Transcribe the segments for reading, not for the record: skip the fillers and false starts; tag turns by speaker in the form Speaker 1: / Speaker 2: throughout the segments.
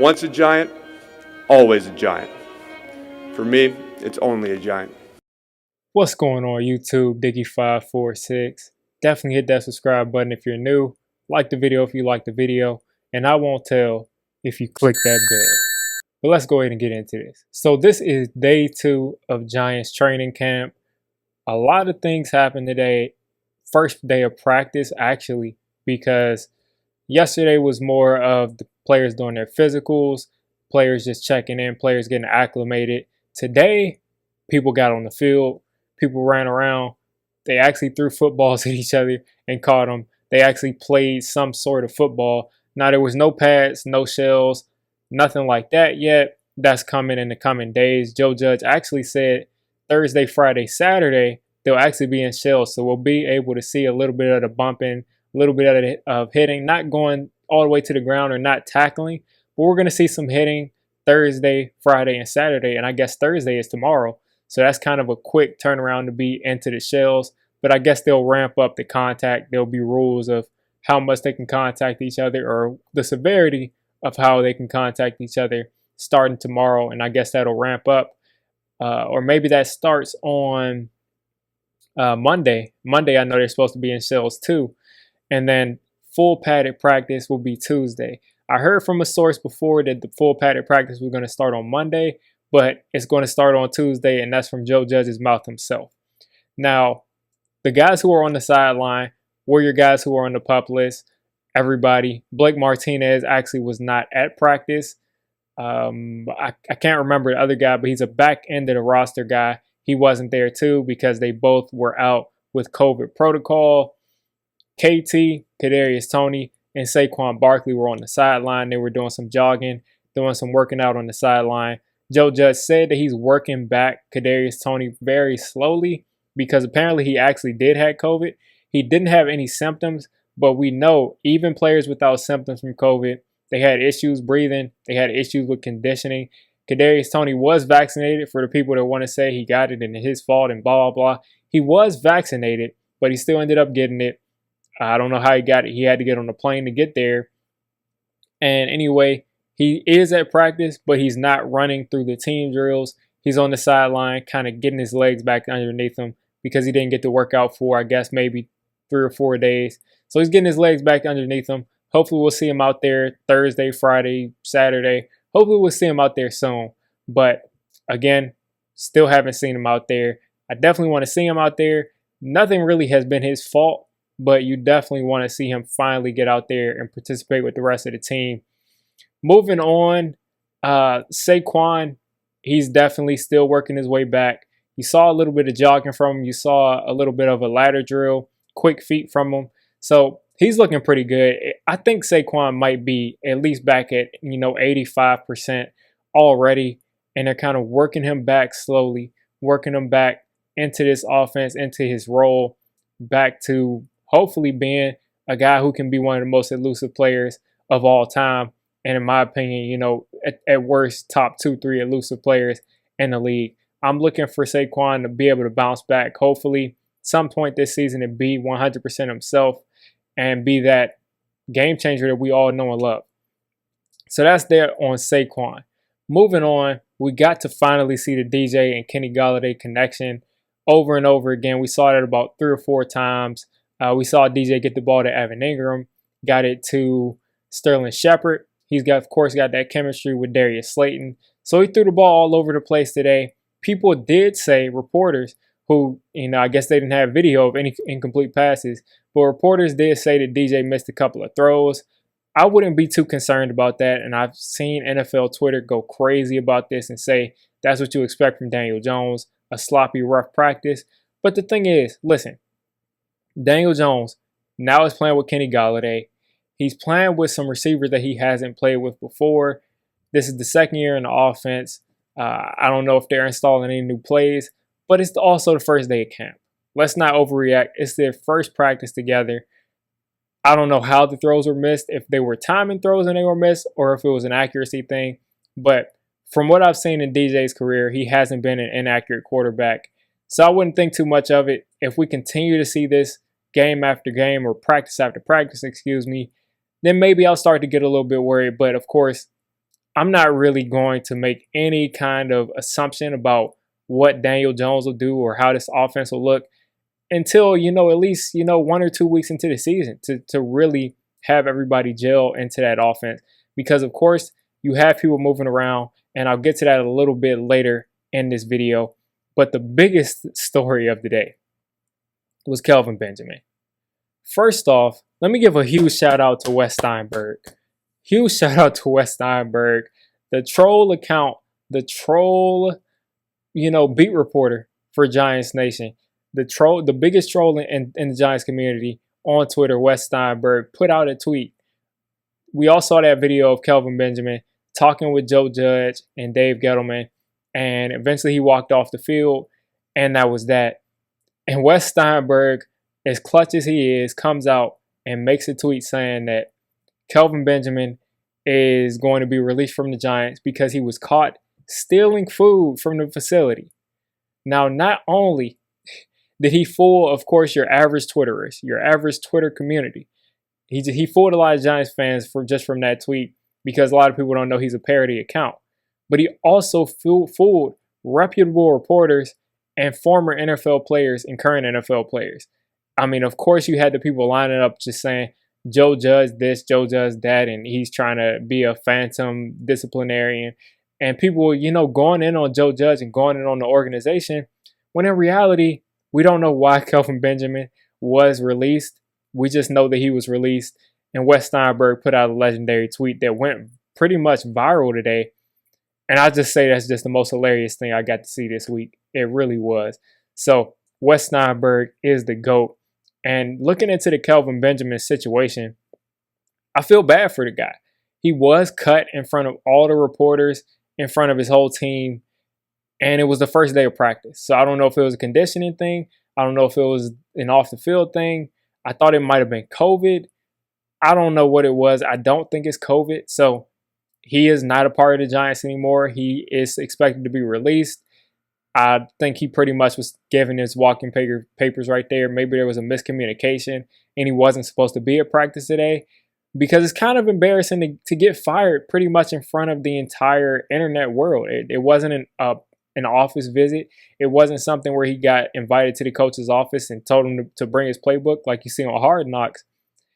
Speaker 1: Once a giant, always a giant. For me, it's only a giant.
Speaker 2: What's going on YouTube? Diggy546. Definitely hit that subscribe button if you're new. Like the video if you like the video. And I won't tell if you click that bell. But let's go ahead and get into this. So this is day 2 of Giants training camp. A lot of things happened today. First day of practice actually, because yesterday was more of the players doing their physicals, players just checking in, players getting acclimated. Today, people got on the field, people ran around. They actually threw footballs at each other and caught them. They actually played some sort of football. Now, there was no pads, no shells, nothing like that yet. That's coming in the coming days. Joe Judge actually said Thursday, Friday, Saturday, they'll actually be in shells. So we'll be able to see a little bit of the bumping, a little bit of hitting, not going all the way to the ground or not tackling, but we're going to see some hitting Thursday, Friday, and Saturday. And I guess Thursday is tomorrow. So that's kind of a quick turnaround to be into the shells. But I guess they'll ramp up the contact. There'll be rules of how much they can contact each other or the severity of how they can contact each other starting tomorrow. And I guess that'll ramp up. Or maybe that starts on Monday. Monday, I know they're supposed to be in shells too. And then full padded practice will be Tuesday. I heard from a source before that the full padded practice was going to start on Monday, but it's going to start on Tuesday, and that's from Joe Judge's mouth himself. Now, the guys who are on the sideline were your guys who are on the PUP list, everybody. Blake Martinez actually was not at practice. I can't remember the other guy, but he's a back end of the roster guy. He wasn't there too because they both were out with COVID protocol. KT, Kadarius Toney, and Saquon Barkley were on the sideline. They were doing some jogging, doing some working out on the sideline. Joe Judge said that he's working back Kadarius Toney very slowly because apparently he actually did have COVID. He didn't have any symptoms, but we know even players without symptoms from COVID, they had issues breathing. They had issues with conditioning. Kadarius Toney was vaccinated, for the people that want to say he got it and it's his fault and blah, blah, blah. He was vaccinated, but he still ended up getting it. I don't know how he got it. He had to get on a plane to get there. And anyway, he is at practice, but he's not running through the team drills. He's on the sideline, kind of getting his legs back underneath him because he didn't get to work out for, I guess, maybe 3 or 4 days. So he's getting his legs back underneath him. Hopefully we'll see him out there Thursday, Friday, Saturday. Hopefully we'll see him out there soon. But again, still haven't seen him out there. I definitely want to see him out there. Nothing really has been his fault, but you definitely want to see him finally get out there and participate with the rest of the team. Moving on, Saquon, he's definitely still working his way back. You saw a little bit of jogging from him. You saw a little bit of a ladder drill, quick feet from him. So he's looking pretty good. I think Saquon might be at least back at, 85% already. And they're kind of working him back slowly, working him back into this offense, into his role, back to hopefully being a guy who can be one of the most elusive players of all time. And in my opinion, at worst, top 2-3 elusive players in the league. I'm looking for Saquon to be able to bounce back, hopefully, some point this season and be 100% himself and be that game changer that we all know and love. So that's there on Saquon. Moving on, we got to finally see the DJ and Kenny Golladay connection over and over again. We saw that about 3 or 4 times. We saw DJ get the ball to Evan Ingram, got it to Sterling Shepard. He's got, of course, got that chemistry with Darius Slayton. So he threw the ball all over the place today. People did say, reporters who, I guess they didn't have video of any incomplete passes, but reporters did say that DJ missed a couple of throws. I wouldn't be too concerned about that, and I've seen NFL Twitter go crazy about this and say that's what you expect from Daniel Jones, a sloppy, rough practice. But the thing is, listen, Daniel Jones now is playing with Kenny Golladay. He's playing with some receivers that he hasn't played with before. This is the second year in the offense. I don't know if they're installing any new plays, but it's also the first day of camp. Let's not overreact. It's their first practice together. I don't know how the throws were missed, if they were timing throws and they were missed, or if it was an accuracy thing. But from what I've seen in DJ's career, he hasn't been an inaccurate quarterback. So I wouldn't think too much of it. If we continue to see this game after game or practice after practice, then maybe I'll start to get a little bit worried. But of course, I'm not really going to make any kind of assumption about what Daniel Jones will do or how this offense will look until, at least, 1 or 2 weeks into the season to really have everybody gel into that offense. Because, of course, you have people moving around, and I'll get to that a little bit later in this video. But the biggest story of the day was Kelvin Benjamin. First off, let me give a huge shout out to Wes Steinberg. Huge shout out to Wes Steinberg, the troll account, the troll, beat reporter for Giants Nation. The biggest troll in the Giants community on Twitter, Wes Steinberg, put out a tweet. We all saw that video of Kelvin Benjamin talking with Joe Judge and Dave Gettleman, and eventually he walked off the field, and that was that. And Wes Steinberg, as clutch as he is, comes out and makes a tweet saying that Kelvin Benjamin is going to be released from the Giants because he was caught stealing food from the facility. Now, not only did he fool, of course, your average Twitterers, your average Twitter community, he fooled a lot of Giants fans from that tweet because a lot of people don't know he's a parody account. But he also fooled reputable reporters and former NFL players and current NFL players. I mean, of course, you had the people lining up just saying, Joe Judge this, Joe Judge that, and he's trying to be a phantom disciplinarian. And people, going in on Joe Judge and going in on the organization, when in reality, we don't know why Kelvin Benjamin was released. We just know that he was released. And Wes Steinberg put out a legendary tweet that went pretty much viral today. And I just say that's just the most hilarious thing I got to see this week. It really was. So Wes Steinberg is the GOAT. And looking into the Kelvin Benjamin situation, I feel bad for the guy. He was cut in front of all the reporters, in front of his whole team, and it was the first day of practice. So I don't know if it was a conditioning thing. I don't know if it was an off-the-field thing. I thought it might have been COVID. I don't know what it was. I don't think it's COVID. So he is not a part of the Giants anymore. He is expected to be released. I think he pretty much was given his walking papers right there. Maybe there was a miscommunication and he wasn't supposed to be at practice today, because it's kind of embarrassing to get fired pretty much in front of the entire internet world. It wasn't an office visit. It wasn't something where he got invited to the coach's office and told him to bring his playbook like you see on Hard Knocks.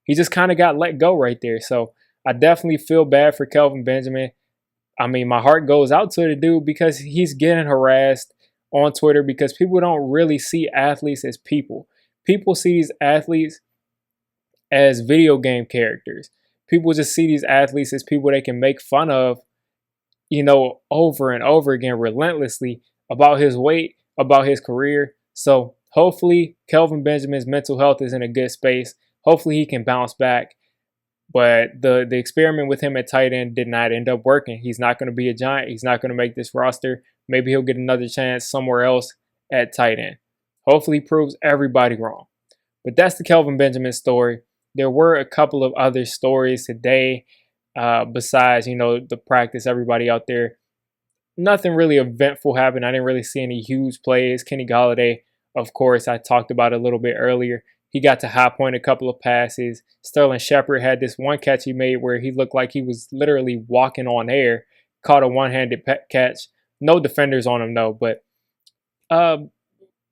Speaker 2: He just kind of got let go right there. So I definitely feel bad for Kelvin Benjamin. I mean, my heart goes out to the dude because he's getting harassed on Twitter because people don't really see athletes as people. People see these athletes as video game characters. People just see these athletes as people they can make fun of, over and over again relentlessly about his weight, about his career. So hopefully Kelvin Benjamin's mental health is in a good space. Hopefully he can bounce back. But the experiment with him at tight end did not end up working. He's not going to be a Giant. He's not going to make this roster. Maybe he'll get another chance somewhere else at tight end. Hopefully he proves everybody wrong. But that's the Kelvin Benjamin story. There were a couple of other stories today besides, the practice, everybody out there. Nothing really eventful happened. I didn't really see any huge plays. Kenny Golladay, of course, I talked about a little bit earlier. He got to high point a couple of passes. Sterling Shepard had this one catch he made where he looked like he was literally walking on air. Caught a one-handed catch. No defenders on him, though. But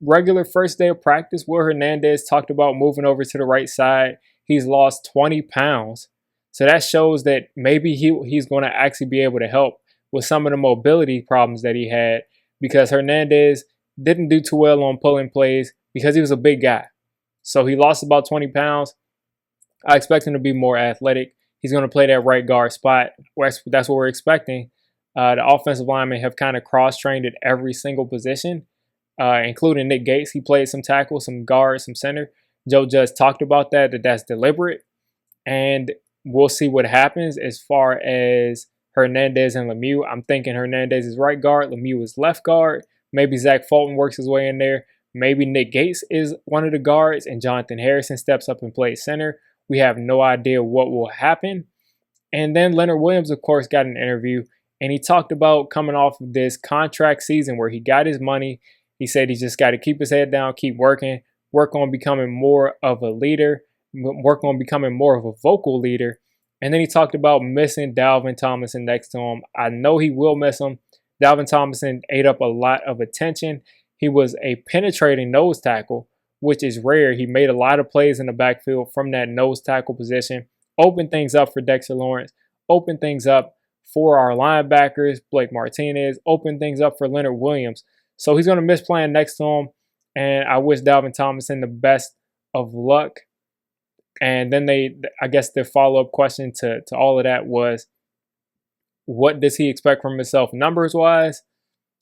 Speaker 2: regular first day of practice, Will Hernandez talked about moving over to the right side. He's lost 20 pounds. So that shows that maybe he's going to actually be able to help with some of the mobility problems that he had, because Hernandez didn't do too well on pulling plays because he was a big guy. So he lost about 20 pounds. I expect him to be more athletic. He's going to play that right guard spot. That's what we're expecting. The offensive linemen have kind of cross-trained at every single position, including Nick Gates. He played some tackle, some guard, some center. Joe Judge talked about that's deliberate. And we'll see what happens as far as Hernandez and Lemieux. I'm thinking Hernandez is right guard, Lemieux is left guard. Maybe Zach Fulton works his way in there. Maybe Nick Gates is one of the guards and Jonathan Harrison steps up and plays center. We have no idea what will happen. And then Leonard Williams, of course, got an interview, and he talked about coming off of this contract season where he got his money. He said he just got to keep his head down, keep working, work on becoming more of a leader, work on becoming more of a vocal leader, And then he talked about missing Dalvin Tomlinson next to him. I know he will miss him. Dalvin Tomlinson ate up a lot of attention. He was a penetrating nose tackle, which is rare. He made a lot of plays in the backfield from that nose tackle position, opened things up for Dexter Lawrence, opened things up for our linebackers, Blake Martinez, opened things up for Leonard Williams. So he's going to miss playing next to him, and I wish Dalvin Tomlinson the best of luck. And then I guess the follow-up question to all of that was, what does he expect from himself numbers-wise?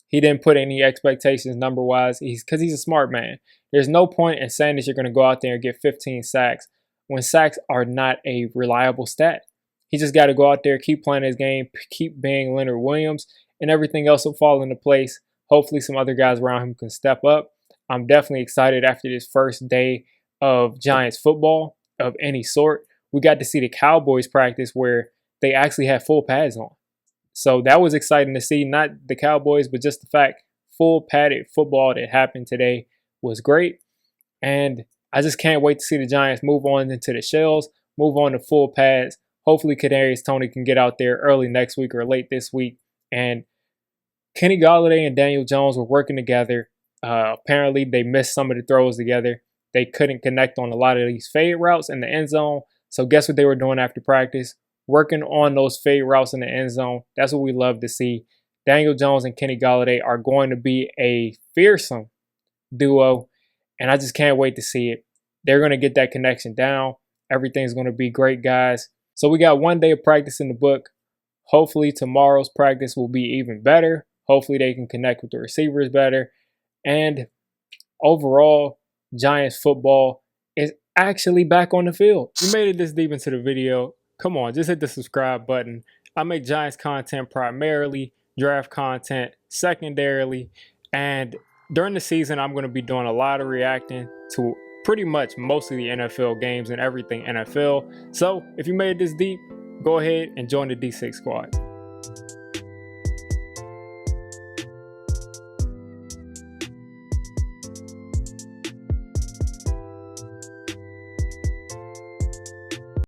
Speaker 2: He didn't put any expectations number-wise because he's a smart man. There's no point in saying that you're going to go out there and get 15 sacks when sacks are not a reliable stat. He just got to go out there, keep playing his game, keep being Leonard Williams, and everything else will fall into place. Hopefully some other guys around him can step up. I'm definitely excited after this first day of Giants football of any sort. We got to see the Cowboys practice where they actually had full pads on. So that was exciting to see, not the Cowboys, but just the fact full padded football that happened today was great. And I just can't wait to see the Giants move on into the shells, move on to full pads. Hopefully Kadarius Toney can get out there early next week or late this week. And Kenny Golladay and Daniel Jones were working together. Apparently they missed some of the throws together. They couldn't connect on a lot of these fade routes in the end zone. So guess what they were doing after practice? Working on those fade routes in the end zone. That's what we love to see. Daniel Jones and Kenny Golladay are going to be a fearsome duo, and I just can't wait to see it. They're going to get that connection down. Everything's going to be great, guys. So we got one day of practice in the book. Hopefully tomorrow's practice will be even better. Hopefully they can connect with the receivers better. And overall, Giants football is actually back on the field. You made it this deep into the video. Come on, just hit the subscribe button. I make Giants content primarily, draft content secondarily, and during the season, I'm going to be doing a lot of reacting to pretty much most of the NFL games and everything NFL. So if you made it this deep, go ahead and join the D6 squad.